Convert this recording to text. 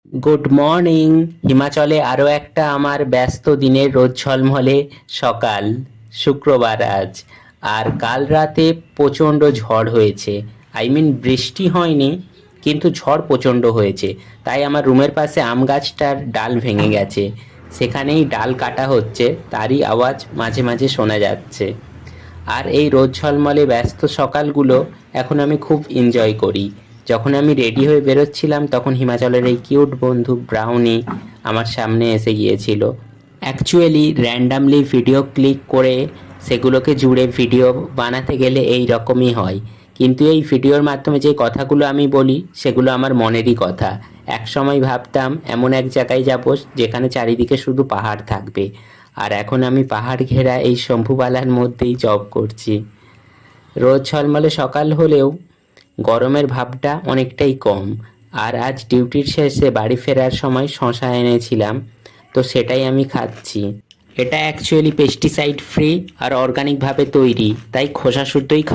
Good morning. হিমাচলে আরও একটা আমার ব্যস্ত দিনের রোদ ঝলমলে সকাল। শুক্রবার আজ। আর কাল রাতে প্রচণ্ড ঝড় হয়েছে। বৃষ্টি হয়নি, কিন্তু ঝড় প্রচণ্ড হয়েছে। তাই আমার রুমের পাশে আম গাছটার ডাল ভেঙে গেছে, সেখানেই ডাল কাটা হচ্ছে, তারই আওয়াজ মাঝে মাঝে শোনা যাচ্ছে। আর এই রোদ ঝলমলে ব্যস্ত সকালগুলো এখন আমি খুব এনজয় করি। যখন আমি রেডি হয়ে বেরোচ্ছিলাম তখন হিমাচলের এই কিউট বন্ধু ব্রাউনি আমার সামনে এসে গিয়েছিল। অ্যাকচুয়ালি র্যান্ডামলি ভিডিও ক্লিক করে সেগুলোকে জুড়ে ভিডিও বানাতে গেলে এই রকমই হয়। কিন্তু এই ভিডিওর মাধ্যমে যে কথাগুলো আমি বলি সেগুলো আমার মনেরই কথা। এক সময় ভাবতাম এমন এক জায়গায় যাব যেখানে চারিদিকে শুধু পাহাড় থাকবে, আর এখন আমি পাহাড় ঘেরা এই শম্ভুবালার মধ্যেই জব করছি। রোদ ঝলমলে সকাল হলেও গরমের ভাবটা অনেকটাই কম। আর আজ ডিউটির শেষে বাড়ি ফেরার সময় শশা এনেছিলাম, তো সেটাই আমি খাচ্ছি। এটা অ্যাকচুয়ালি পেস্টিসাইড ফ্রি আর অর্গানিকভাবে তৈরি, তাই খোসা শুদ্ধই খাওয়া।